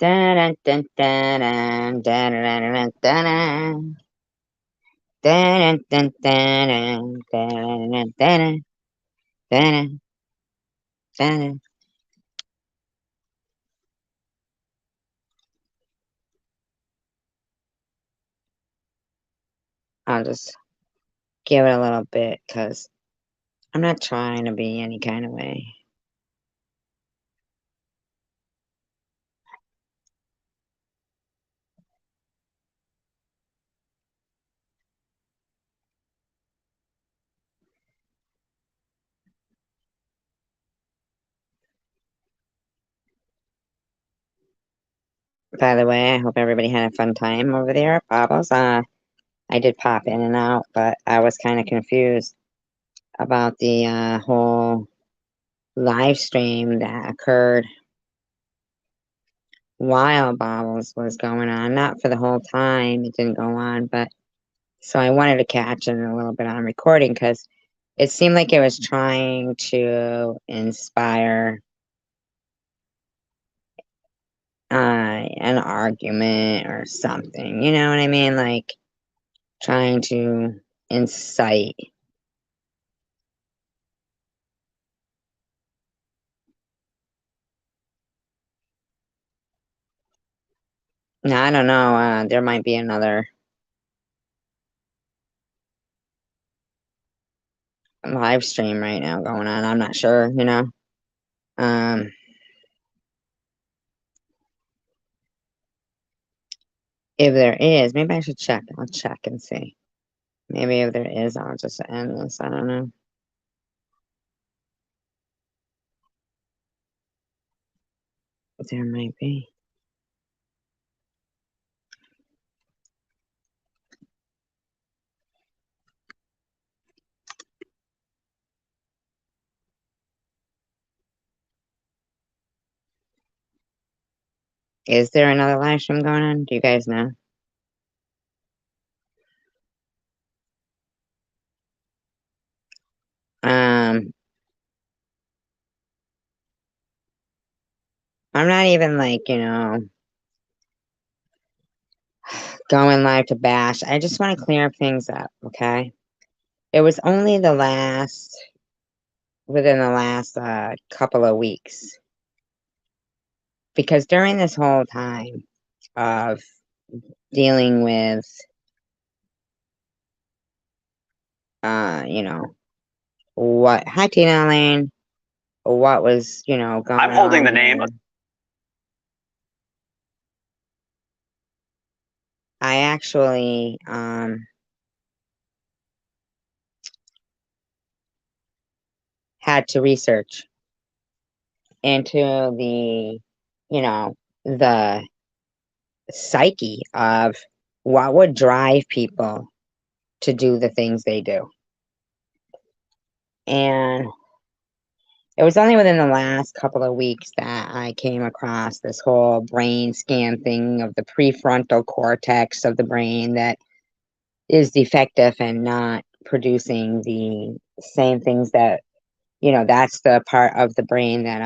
Dun, dun, dun, dun, dun, dun, dun, dun, dun. Dun, dun, dun, dun, dun, dun, dun, dun, dun, dun. I'll just give it a little bit because I'm not trying to be any kind of way. By the way, I hope everybody had a fun time over there at Bobbles. I did pop in and out, but I was kind of confused about the whole live stream that occurred while Bobbles was going on. Not for the whole time, it didn't go on, but so I wanted to catch it a little bit on recording because it seemed like it was trying to inspire an argument or something. You know what I mean? Like trying to incite. Now, I don't know. There might be another live stream right now going on. I'm not sure, you know. Um, if there is, maybe I should check. I'll check and see. Maybe if there is, I'll just end this. I don't know. There might be. Is there another live stream going on? Do you guys know? Um, I'm not even like, going live to bash. I just want to clear things up, okay? It was only within the last couple of weeks. Because during this whole time of dealing with, hi Tina Lane, what was, going I'm holding on the name. I actually, had to research into the psyche of what would drive people to do the things they do. And it was only within the last couple of weeks that I came across this whole brain scan thing of the prefrontal cortex of the brain that is defective and not producing the same things that, that's the part of the brain that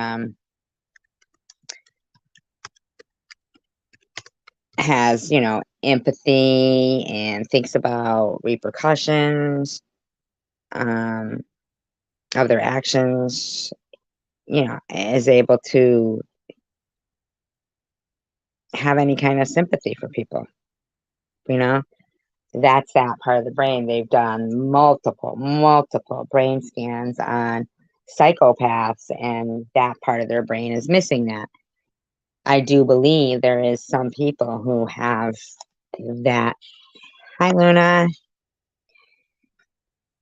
has, empathy and thinks about repercussions um, of their actions, is able to have any kind of sympathy for people, you know? That's that part of the brain. They've done multiple brain scans on psychopaths, and that part of their brain is missing that. I do believe there is some people who have that. Hi, Luna.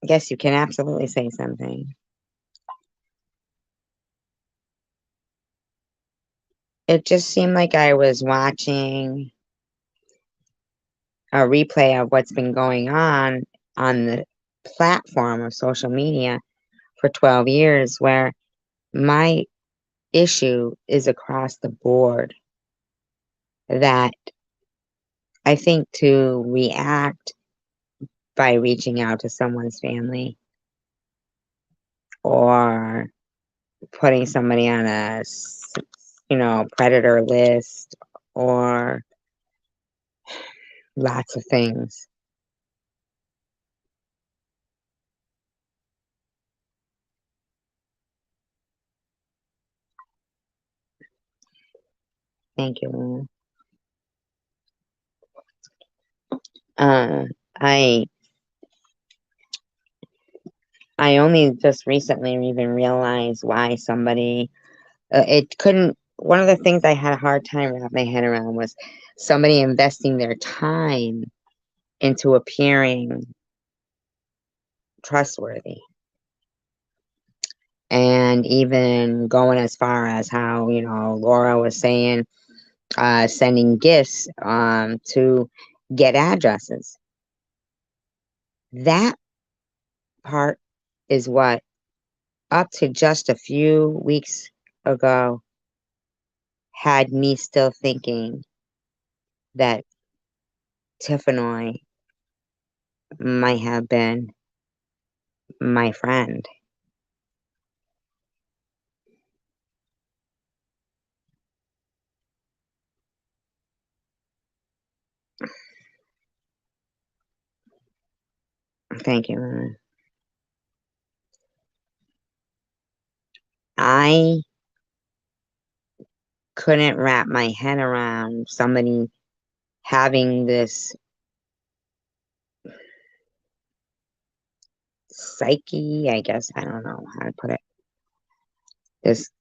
I guess you can absolutely say something. It just seemed like I was watching a replay of what's been going on the platform of social media for 12 years, where my issue is across the board. That I think to react by reaching out to someone's family or putting somebody on a predator list or lots of things. Thank you, Luna. Uh, I I only just recently even realized why somebody it couldn't. One of the things I had a hard time wrapping my head around was somebody investing their time into appearing trustworthy, and even going as far as how, Laura was saying, sending gifts to get addresses. That part is what, up to just a few weeks ago, had me still thinking that Tiffany might have been my friend. Thank you, Luna. I couldn't wrap my head around somebody having this psyche, I guess, I don't know how to put it. This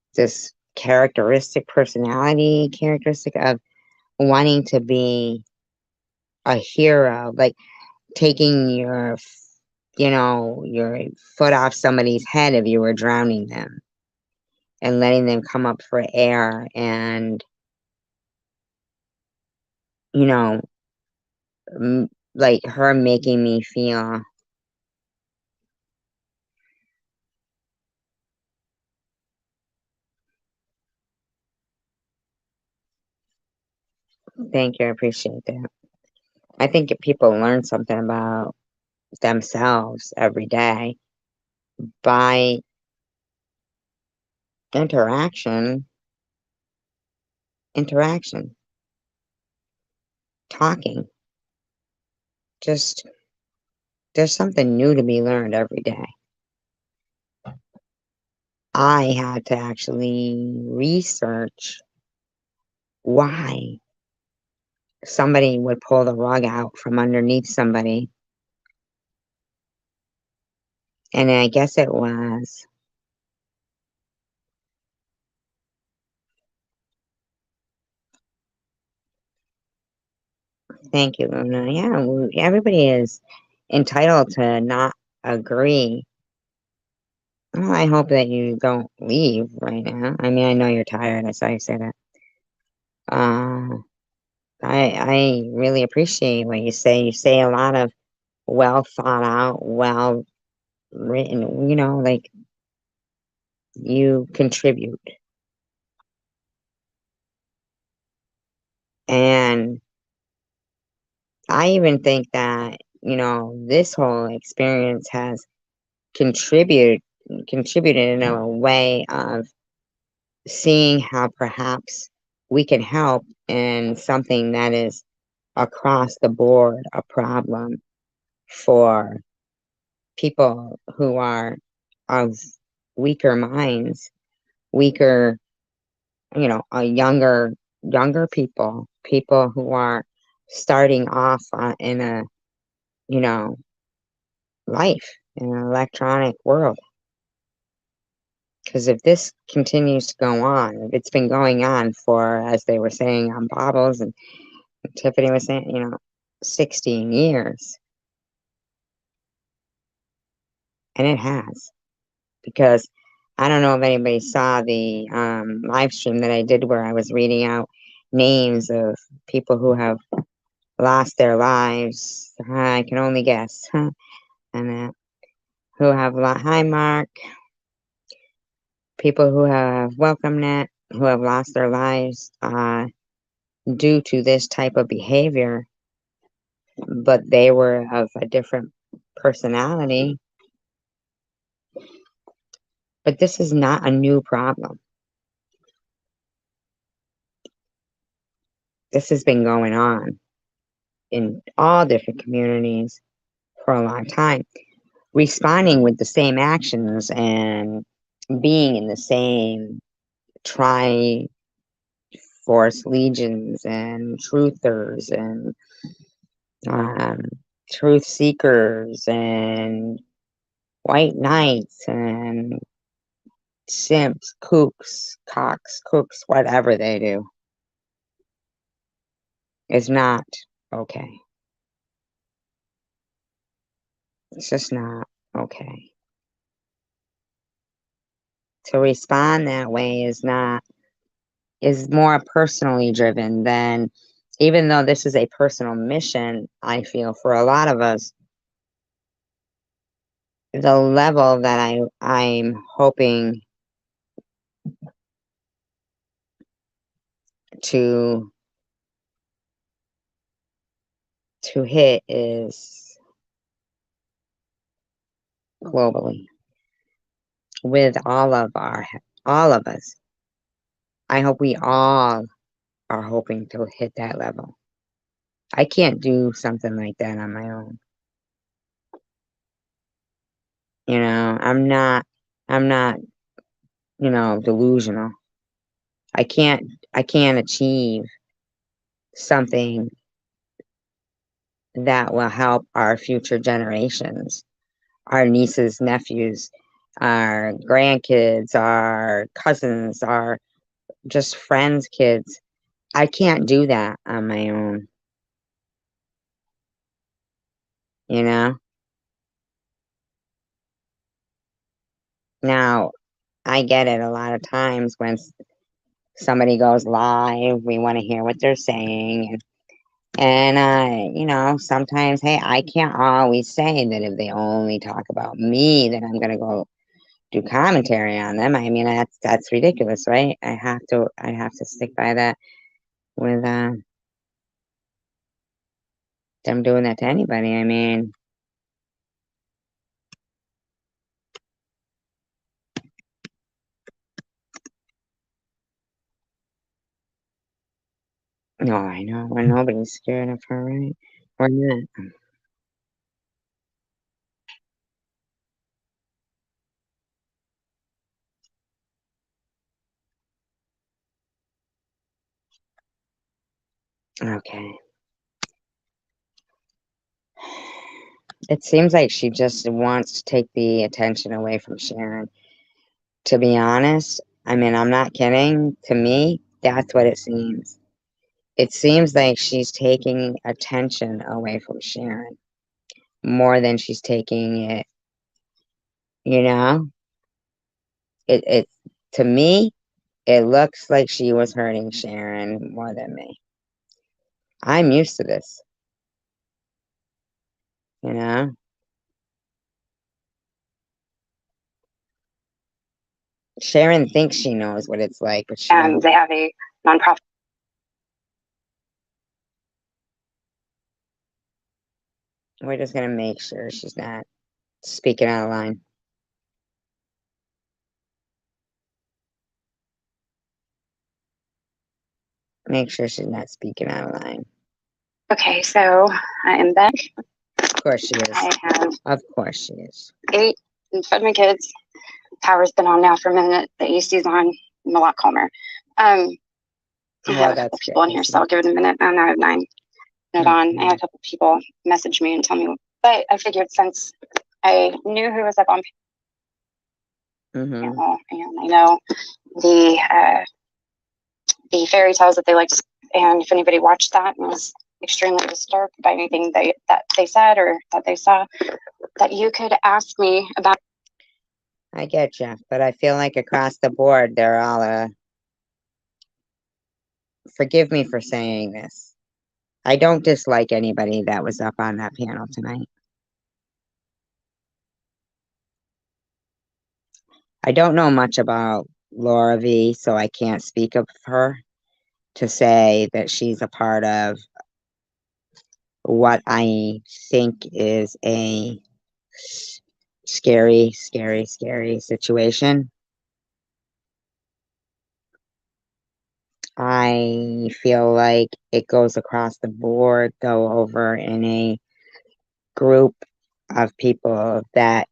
personality characteristic of wanting to be a hero, like taking your foot off somebody's head if you were drowning them and letting them come up for air, and you know like her making me feel. Thank you, I appreciate that. I think if people learn something about themselves every day by interaction, interaction, talking, just there's something new to be learned every day. I had to actually research why somebody would pull the rug out from underneath somebody. And I guess it was, thank you, Luna. Yeah, everybody is entitled to not agree. Well, I hope that you don't leave right now. I mean, I know you're tired. I saw you say that. Uh, I really appreciate what you say. You say a lot of well thought out, well written, like you contribute. And I even think that, this whole experience has contributed contributed in a way of seeing how perhaps we can help in something that is across the board a problem for people who are of weaker minds, weaker, younger people who are starting off in a, you know, life in an electronic world. Because if this continues to go on, if it's been going on for, as they were saying on Bobbles and Tiffany was saying, 16 years, and it has, because I don't know if anybody saw the live stream that I did where I was reading out names of people who have lost their lives. I can only guess. And who have hi Mark, people who have welcomed it, who have lost their lives due to this type of behavior, but they were of a different personality. But this is not a new problem. This has been going on in all different communities for a long time, responding with the same actions and being in the same Triforce legions and truthers and um, truth seekers and white knights and simps, kooks, cocks, cooks, whatever they do is not okay. It's just not okay. To respond that way is more personally driven than, even though this is a personal mission, I feel for a lot of us, the level that I'm hoping to hit is globally with all of us. I hope we all are hoping to hit that level. I can't do something like that on my own. You know, I'm not, delusional. I can't achieve something that will help our future generations, our nieces, nephews, our grandkids, our cousins, our just friends' kids. I can't do that on my own, you know? Now, I get it a lot of times when somebody goes live, we want to hear what they're saying. And sometimes, hey, I can't always say that if they only talk about me, that I'm going to go do commentary on them. I mean, that's ridiculous, right? I have to stick by that with them doing that to anybody. I mean, no, I know. Well, nobody's scared of her, right? We're not. Okay. It seems like she just wants to take the attention away from Sharon. To be honest, I mean, I'm not kidding. To me, that's what it seems. It seems like she's taking attention away from Sharon more than she's taking it, you know? It to me, it looks like she was hurting Sharon more than me. I'm used to this, you know? Sharon thinks she knows what it's like, but she and they have a nonprofit. We're just gonna make sure she's not speaking out of line. Make sure she's not speaking out of line. Okay, so I am back. Of course she is. I have Of course she is. ate and fed my kids. Power's been on now for a minute. The AC's on. I'm a lot calmer. I have a couple people in here, so I'll give it a minute. And I have 9 minutes on. I had a couple people message me and tell me, but I figured since I knew who was up on panel, and I know the fairy tales that they liked, and if anybody watched that and was extremely disturbed by anything that they said or that they saw, that you could ask me about. I get you, but I feel like across the board, they're all forgive me for saying this. I don't dislike anybody that was up on that panel tonight. I don't know much about Laura V, so I can't speak of her to say that she's a part of what I think is a scary, scary, scary situation. I feel like it goes across the board, though, over in a group of people that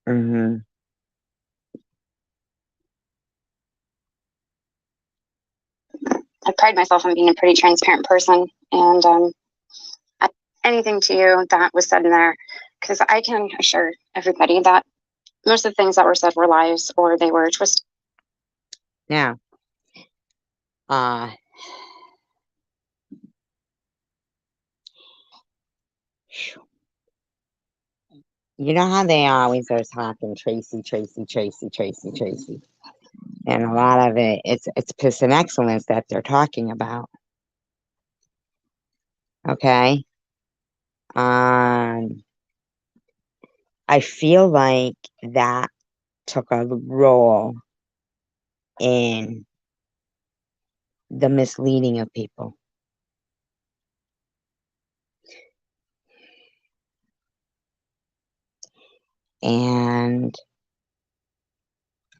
I pride myself on being a pretty transparent person, and anything to you that was said in there, because I can assure everybody that most of the things that were said were lies or they were twisted. Now, you know how they always are talking Tracy, and a lot of it's piss and excellence that they're talking about. Okay. I feel like that took a role in the misleading of people. And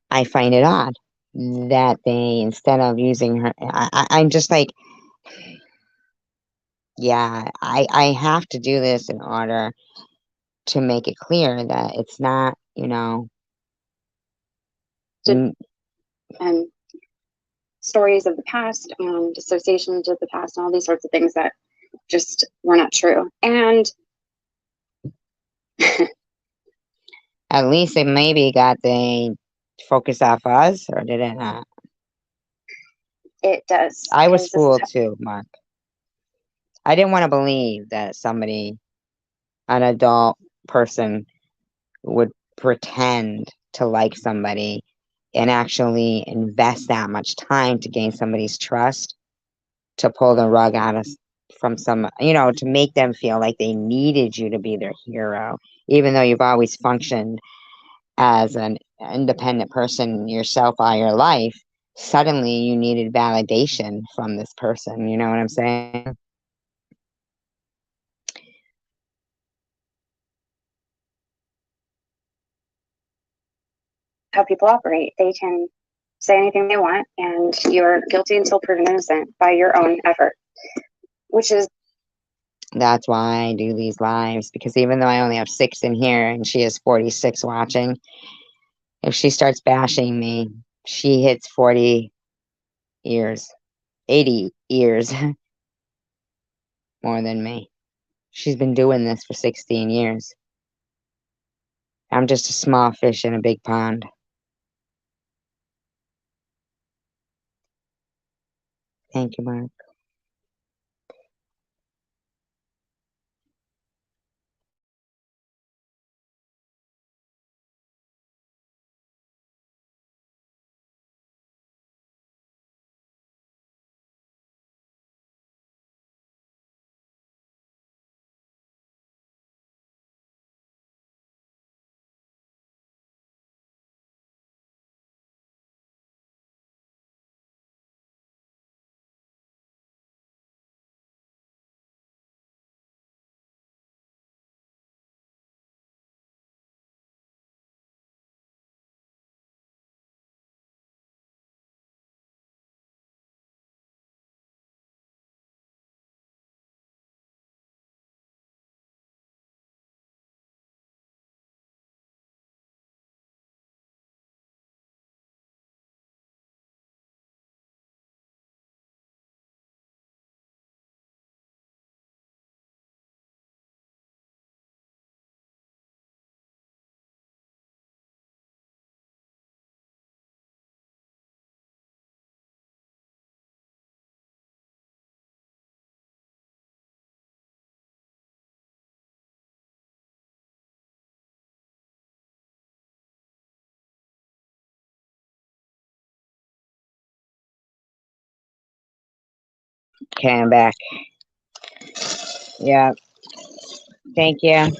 I find it odd that they, instead of using her, I'm just like, yeah, I have to do this in order to make it clear that it's not, and stories of the past and associations of the past and all these sorts of things that just were not true. And at least it maybe got the focus off us, or did it not? It does. I was fooled too, Mark. I didn't want to believe that somebody, an adult person, would pretend to like somebody and actually invest that much time to gain somebody's trust, to pull the rug out of from some, to make them feel like they needed you to be their hero, even though you've always functioned as an independent person yourself all your life. Suddenly you needed validation from this person. You know what I'm saying? How people operate. They can say anything they want, and you're guilty until proven innocent by your own effort, which is. That's why I do these lives, because even though I only have 6 in here and she has 46 watching, if she starts bashing me, she hits 40 years, 80 years more than me. She's been doing this for 16 years. I'm just a small fish in a big pond. Thank you, Mark. Okay, I'm back. Yeah. Thank you.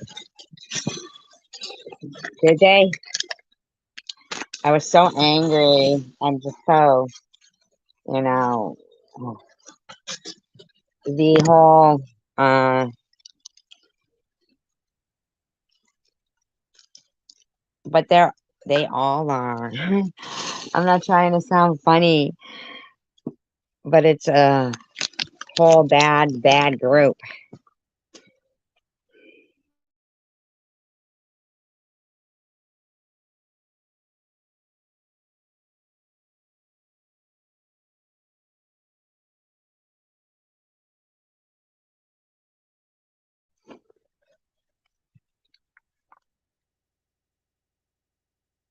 Good day. I was so angry. I'm just so, the whole, but they all are. I'm not trying to sound funny. but it's a whole bad group.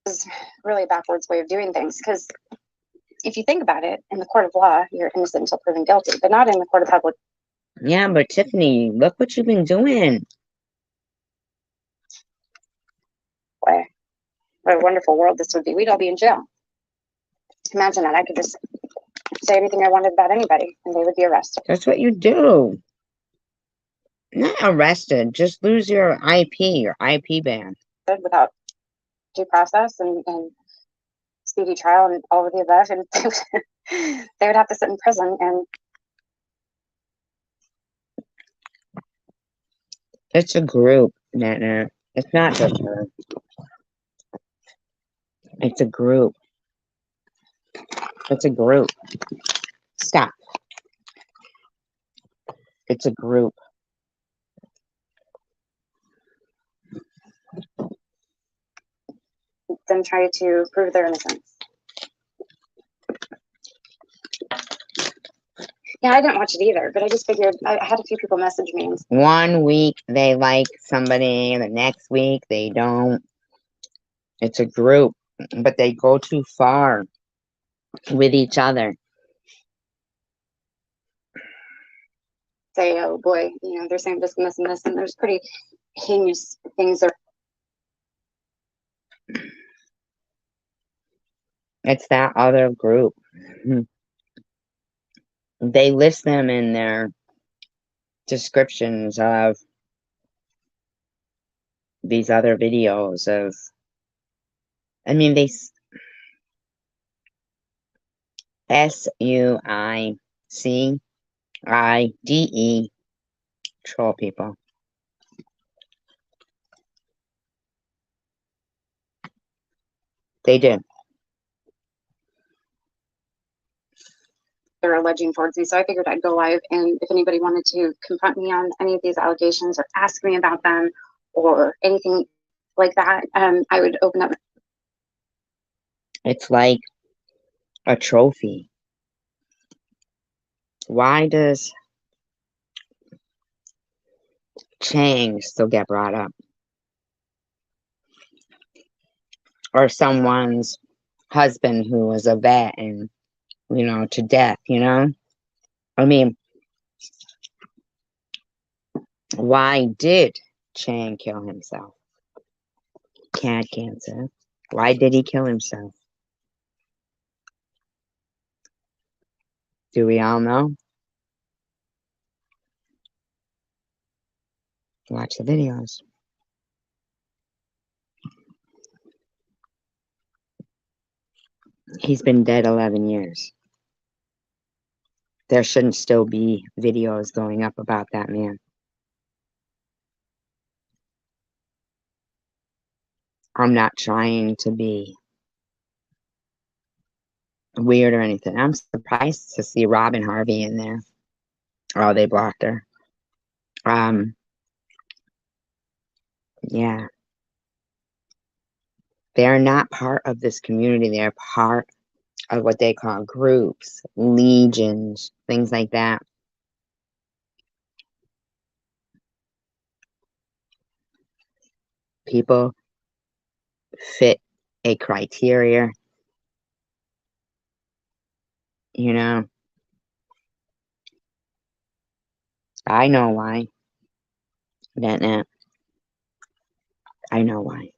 Is really a backwards way of doing things, because if you think about it, in the court of law, you're innocent until proven guilty, but not in the court of public. Yeah, but Tiffany, look what you've been doing. Boy, what a wonderful world this would be. We'd all be in jail. Imagine that. I could just say anything I wanted about anybody and they would be arrested. That's what you do. Not arrested, just lose your IP ban. Without due process and speedy trial and all of the above, and they would have to sit in prison. And it's a group, Nana. It's not just her. It's a group. It's a group. Stop. It's a group. Then try to prove their innocence. Yeah, I didn't watch it either, but I just figured I had a few people message me. 1 week they like somebody, the next week they don't. It's a group, but they go too far with each other. Say, oh boy, they're saying this and this and this, and there's pretty heinous things. It's that other group. They list them in their descriptions of these other videos of, I mean, they SUICIDE troll people. They do. They're alleging towards me, so I figured I'd go live, and if anybody wanted to confront me on any of these allegations or ask me about them or anything like that, I would open up. It's like a trophy. Why does Chang still get brought up? Or someone's husband who was a vet and, to death, I mean, why did Chang kill himself? Cat cancer. Why did he kill himself? Do we all know? Watch the videos. He's been dead 11 years. There shouldn't still be videos going up about that man. I'm not trying to be weird or anything. I'm surprised to see Robin Harvey in there. Oh, they blocked her. Yeah. They're not part of this community. They're part of what they call groups, legions, things like that. People fit a criteria, I know why. That I know why.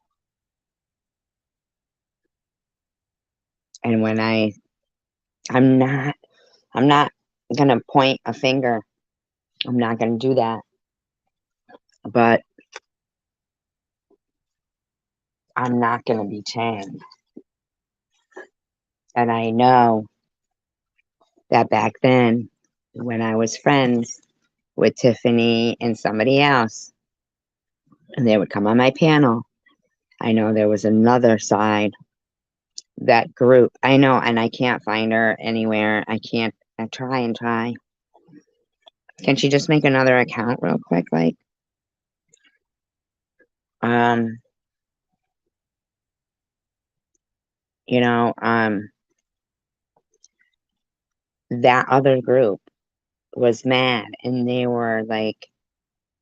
And when I'm not gonna point a finger. I'm not gonna do that. But I'm not gonna be Chang. And I know that back then, when I was friends with Tiffany and somebody else, and they would come on my panel, I know there was another side, that group. I know, and I can't find her anywhere. I I try and try. Can she just make another account real quick? Like, you know, that other group was mad and they were like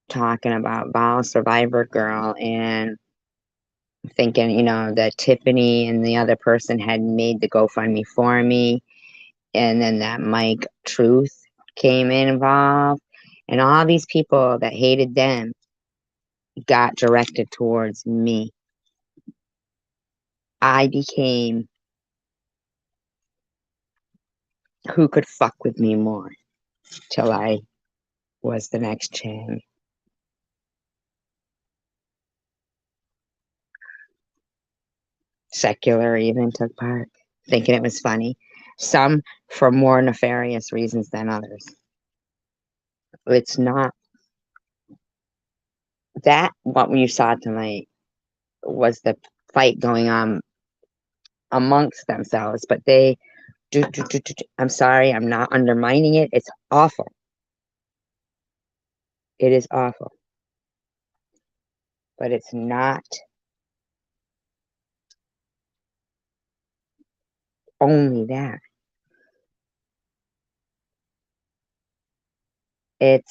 talking about Vol Survivor Girl and thinking, you know, that Tiffany and the other person had made the GoFundMe for me. And then that Mike Truth came involved. And all these people that hated them got directed towards me. I became who could fuck with me more till I was the next Chang. Secular even took part, thinking it was funny. Some for more nefarious reasons than others. It's not that what you saw tonight was the fight going on amongst themselves, but they do. I'm sorry, I'm not undermining it. It's awful. It is awful. But it's not only that. It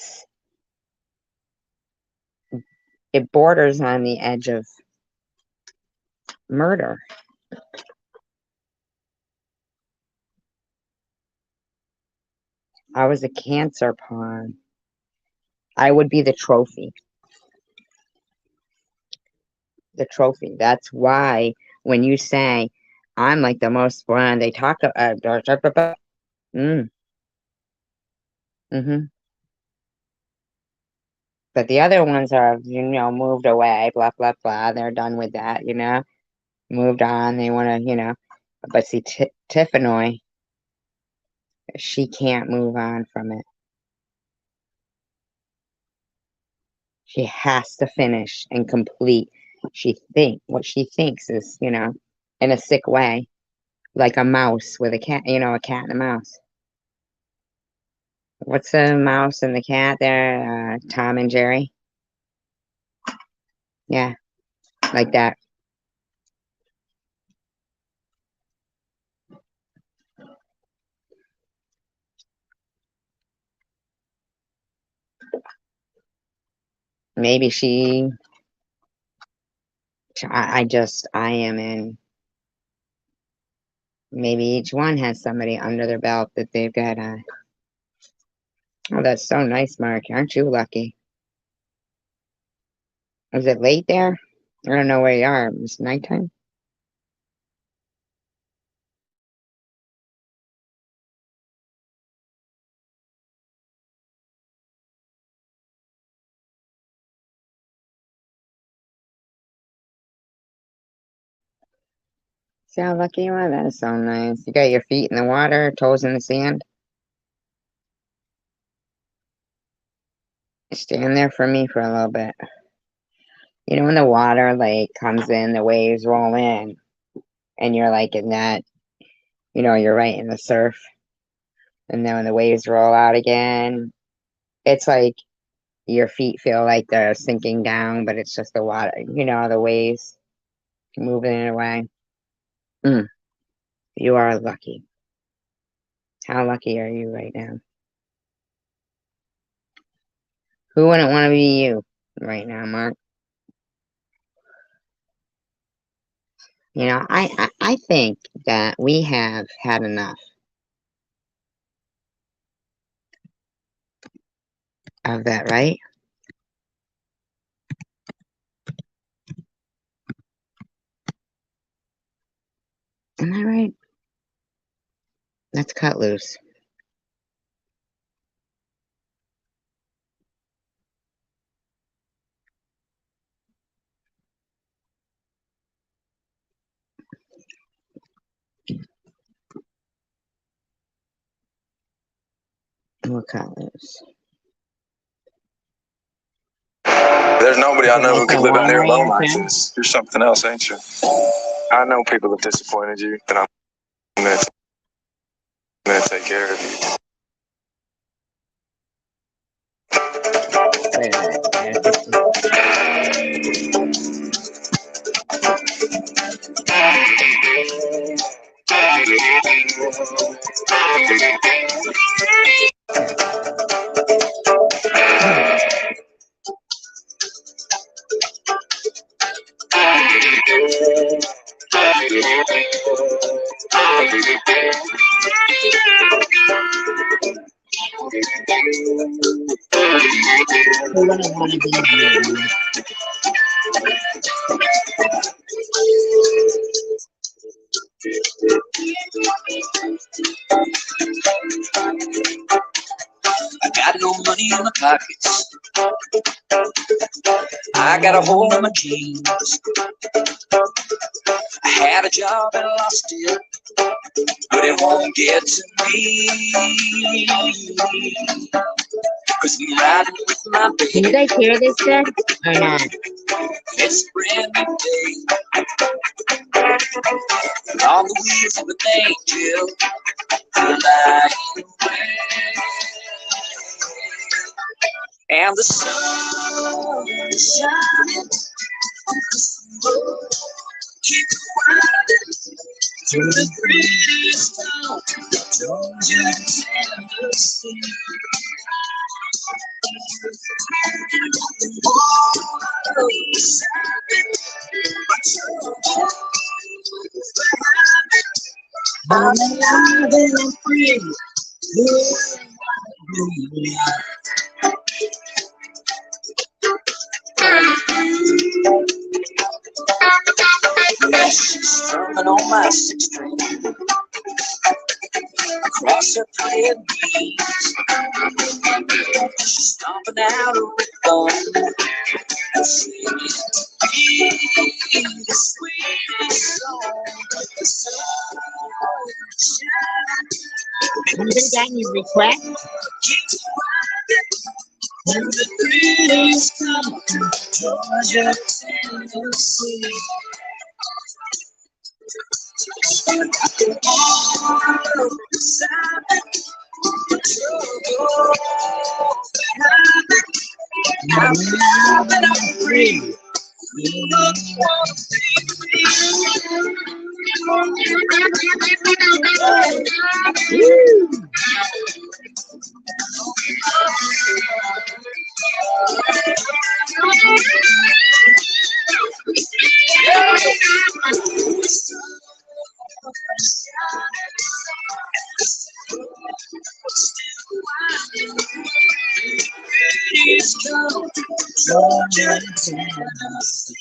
borders on the edge of murder. I was a cancer pawn. I would be the trophy. The trophy. That's why when you say I'm like the most fun, they talk about But the other ones are, you know, moved away, blah blah blah. They're done with that, you know, moved on. They want to, you know, but see, Tiffany, she can't move on from it. She has to finish and complete. What she thinks is, you know, in a sick way, like a mouse with a cat, you know, a cat and a mouse. What's the mouse and the cat there? Tom and Jerry. Yeah, like that. Maybe I am in. Maybe each one has somebody under their belt that they've got. Oh, that's so nice, Mark. Aren't you lucky? Is it late there? I don't know where you are. It's nighttime. See how lucky you are? That is so nice. You got your feet in the water, toes in the sand. Stand there for me for a little bit. You know when the water like comes in, the waves roll in, and you're like in that, you know, you're right in the surf. And then when the waves roll out again, it's like your feet feel like they're sinking down, but it's just the water, you know, the waves moving it away. You are lucky. How lucky are you right now? Who wouldn't want to be you right now, Mark? You know, I think that we have had enough of that, right? Am I right? Let's cut loose. We'll cut loose. There's nobody I know who could live out here alone like this. You're something else, ain't you? I know people have disappointed you, and I'm gonna take care of you. I got no money in my pockets. I got a hole in my jeans. I had a job and lost it, but it won't get to me. Cause I'm riding with my baby. Can you guys hear this good or not? It's a brand new day. And all the wheels of an angel flying away. And the sun is shining. Keep riding through the prettiest town, Georgia, Tennessee. I'm alive and I'm free. Strumming on my sixth string across her pretty knees, stomping out a rhythm and singing me the sweetest song. The sun Anybody got any requests? keeps riding through the prettiest town, Georgia, Tennessee. I'm alive and I'm free. Georgia, Tennessee.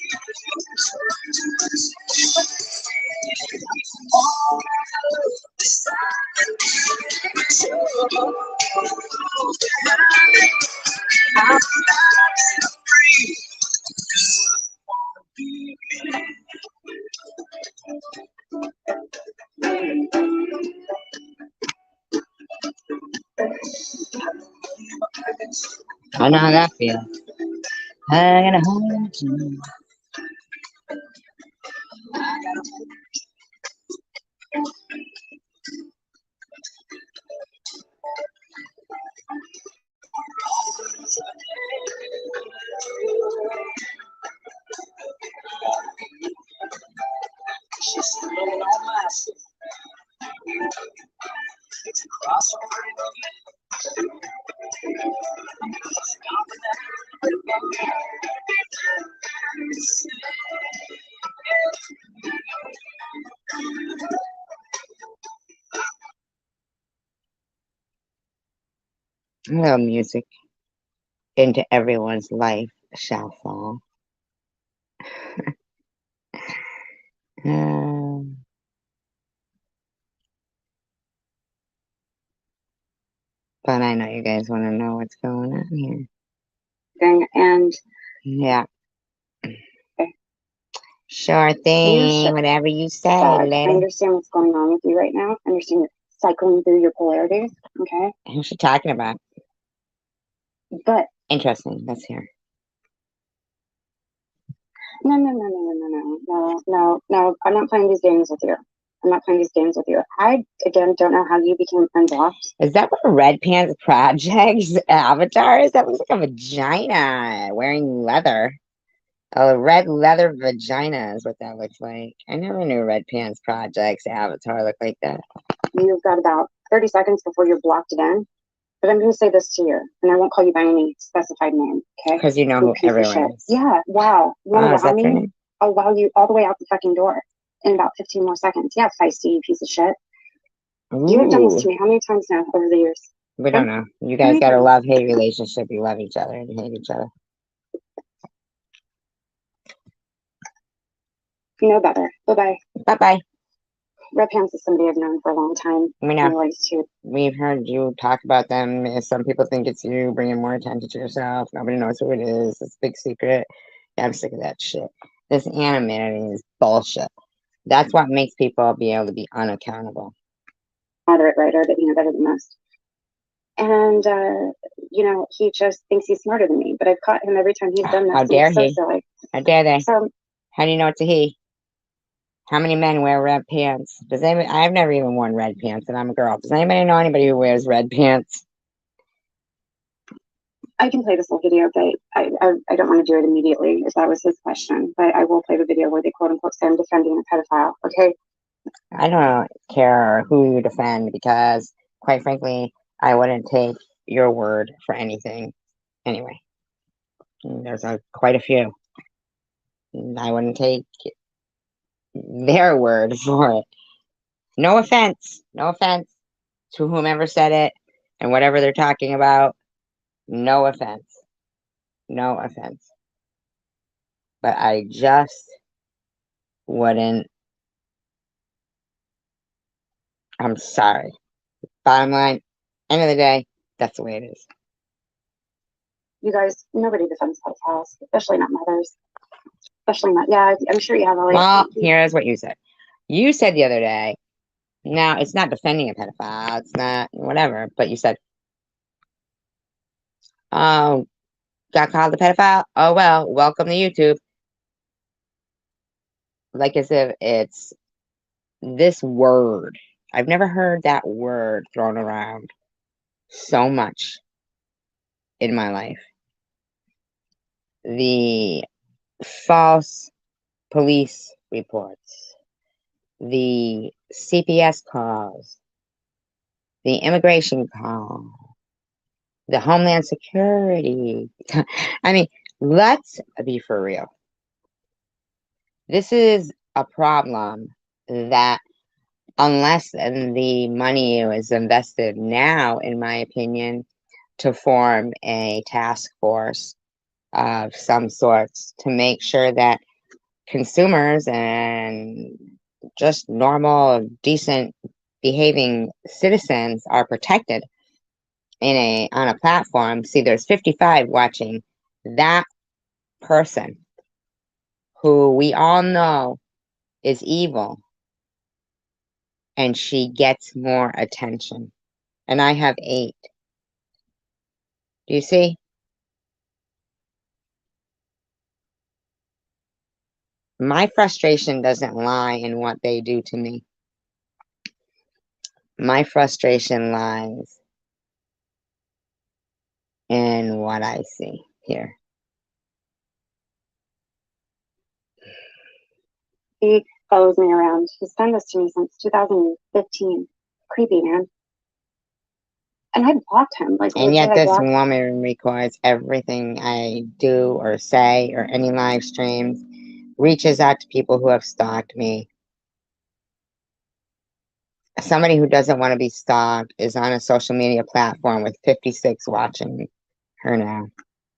I know how that feels. I gotta hold you. She's strumming on my sixth. It's across her pretty knees. A little music into everyone's life shall fall. But I know you guys want to know what's going on here. And Yeah. Sure thing. Whatever you say, I lady. understand what's going on with you right now. I understand you're cycling through your polarities. Okay. Who's she talking about? But Interesting. Let's hear. no. I'm not playing these games with you. I'm not playing these games with you. I, again, don't know how you became unblocked. Is that what a Red Pants Project's avatar is? That looks like a vagina wearing leather. Oh, red leather vagina is what that looks like. I never knew Red Pants Project's avatar looked like that. You've got about 30 seconds before you're blocked again. But I'm going to say this to you, and I won't call you by any specified name, okay? Because you know who everyone is. Yeah, wow. You want to wow me? I'll wow you all the way out the fucking door in about 15 more seconds. Yeah, feisty, you piece of shit. Ooh. You have done this to me how many times now over the years? We don't know. You guys got a love-hate relationship. You love each other and you hate each other. You know better. Bye-bye. Bye-bye. Red Pants is somebody I've known for a long time. We know. We've heard you talk about them. Some people think it's you bringing more attention to yourself. Nobody knows who it is. It's a big secret. Yeah, I'm sick of that shit. This anonymity is bullshit. That's what makes people be able to be unaccountable. Moderate writer that you know better than most. And, you know, he just thinks he's smarter than me. But I've caught him every time he's done this. How dare he? So silly. How dare they? So, how do you know it's a he? How many men wear red pants? Does anybody? I've never even worn red pants, and I'm a girl. Does anybody know anybody who wears red pants? I can play this whole video, but I don't want to do it immediately, if that was his question. But I will play the video where they quote unquote say I'm defending a pedophile. Okay. I don't care who you defend because, quite frankly, I wouldn't take your word for anything. Anyway, there's quite a few. I wouldn't take their word for it. No offense to whomever said it and whatever they're talking about. No offense. But I just wouldn't. I'm sorry. Bottom line, end of the day, that's the way it is. You guys, nobody defends pedophiles, especially not mothers. Especially not, yeah, I'm sure you have all. Well, here's what you said. You said the other day, now it's not defending a pedophile, it's not whatever, but you said, oh, got called a pedophile? Oh, well, welcome to YouTube. Like as if it's this word. I've never heard that word thrown around so much in my life. The false police reports, the CPS calls, the immigration call, the Homeland Security. I mean, let's be for real. This is a problem that unless the money is invested now, in my opinion, to form a task force of some sorts to make sure that consumers and just normal, decent behaving citizens are protected on a platform. See, there's 55 watching. That person who we all know is evil, and she gets more attention. And I have 8. Do you see? My frustration doesn't lie in what they do to me. My frustration lies in what I see here. He follows me around. He's done this to me since 2015. Creepy, man. And I blocked him. And yet this woman records everything I do or say or any live streams, reaches out to people who have stalked me. Somebody who doesn't want to be stalked is on a social media platform with 56 watching her now.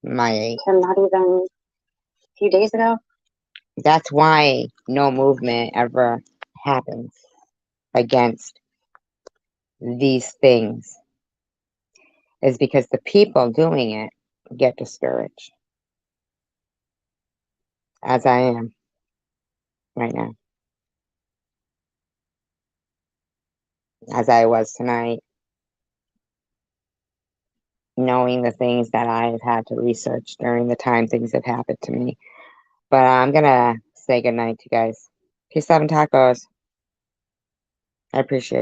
My age. Not even a few days ago. That's why no movement ever happens against these things. Is because the people doing it get discouraged. As I am right now. As I was tonight. Knowing the things that I've had to research during the time things have happened to me. But I'm going to say goodnight to you guys. Peace, love, and tacos. I appreciate it.